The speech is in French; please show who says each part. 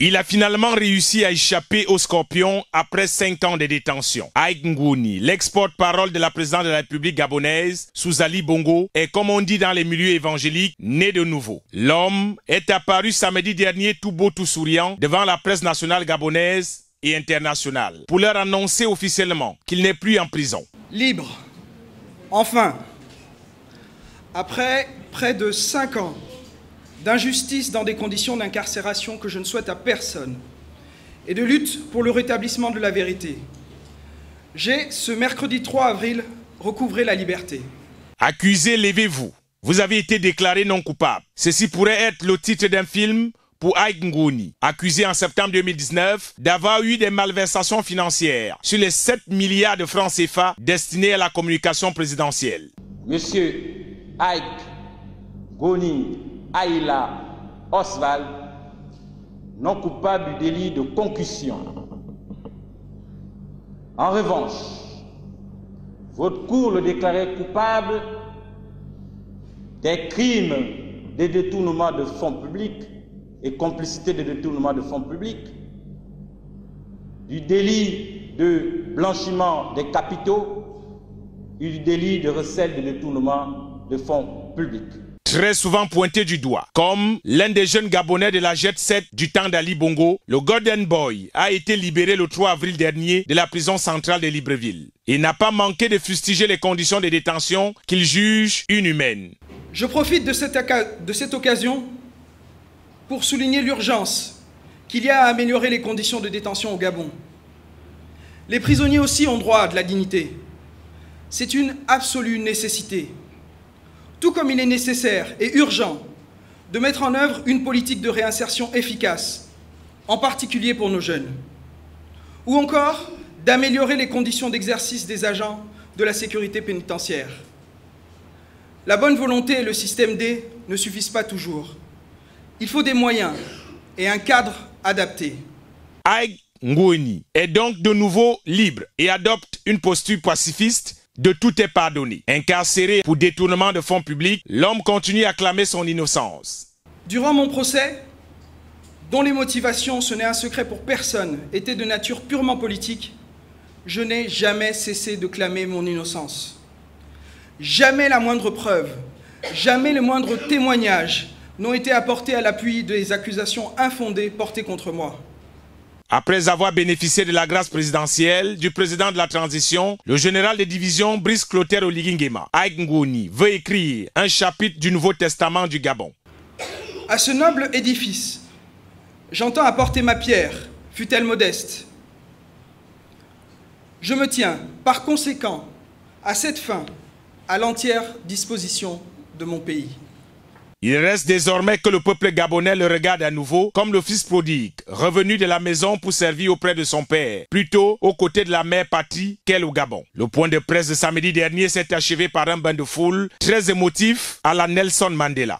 Speaker 1: Il a finalement réussi à échapper aux scorpions après 5 ans de détention. Ike Ngououni, l'ex-porte-parole de la présidente de la République gabonaise, sous Ali Bongo, est, comme on dit dans les milieux évangéliques, né de nouveau. L'homme est apparu samedi dernier tout beau, tout souriant, devant la presse nationale gabonaise et internationale, pour leur annoncer officiellement qu'il n'est plus en prison.
Speaker 2: Libre, enfin, après près de 5 ans d'injustice dans des conditions d'incarcération que je ne souhaite à personne et de lutte pour le rétablissement de la vérité, j'ai, ce mercredi 3 avril, recouvré la liberté.
Speaker 1: Accusé, levez-vous. Vous avez été déclaré non coupable. Ceci pourrait être le titre d'un film pour Ike Ngououni, accusé en septembre 2019 d'avoir eu des malversations financières sur les 7 milliards de francs CFA destinés à la communication présidentielle.
Speaker 3: Monsieur Ike Ngououni Aïla Oswald, non coupable du délit de concussion. En revanche, votre cour le déclarait coupable des crimes de détournement de fonds publics et complicité de détournement de fonds publics, du délit de blanchiment des capitaux et du délit de recel de détournement de fonds publics.
Speaker 1: Très souvent pointé du doigt, comme l'un des jeunes Gabonais de la Jet 7 du temps d'Ali Bongo, le Golden Boy a été libéré le 3 avril dernier de la prison centrale de Libreville. Il n'a pas manqué de fustiger les conditions de détention qu'il juge inhumaines.
Speaker 2: Je profite de cette occasion pour souligner l'urgence qu'il y a à améliorer les conditions de détention au Gabon. Les prisonniers aussi ont droit à de la dignité. C'est une absolue nécessité. Tout comme il est nécessaire et urgent de mettre en œuvre une politique de réinsertion efficace, en particulier pour nos jeunes, ou encore d'améliorer les conditions d'exercice des agents de la sécurité pénitentiaire. La bonne volonté et le système D ne suffisent pas toujours. Il faut des moyens et un cadre adapté.
Speaker 1: Ike Ngououni est donc de nouveau libre et adopte une posture pacifiste. De tout est pardonné. Incarcéré pour détournement de fonds publics, l'homme continue à clamer son innocence.
Speaker 2: Durant mon procès, dont les motivations, ce n'est un secret pour personne, étaient de nature purement politique, je n'ai jamais cessé de clamer mon innocence. Jamais la moindre preuve, jamais le moindre témoignage n'ont été apportés à l'appui des accusations infondées portées contre moi.
Speaker 1: Après avoir bénéficié de la grâce présidentielle du président de la transition, le général de division Brice Clotaire Oligui Nguema, Ike Ngououni, veut écrire un chapitre du Nouveau Testament du Gabon.
Speaker 2: À ce noble édifice, j'entends apporter ma pierre, fût-elle modeste. Je me tiens, par conséquent, à cette fin, à l'entière disposition de mon pays.
Speaker 1: Il reste désormais que le peuple gabonais le regarde à nouveau comme le fils prodigue, revenu de la maison pour servir auprès de son père, plutôt aux côtés de la mère patrie qu'elle au Gabon. Le point de presse de samedi dernier s'est achevé par un bain de foule très émotif à la Nelson Mandela.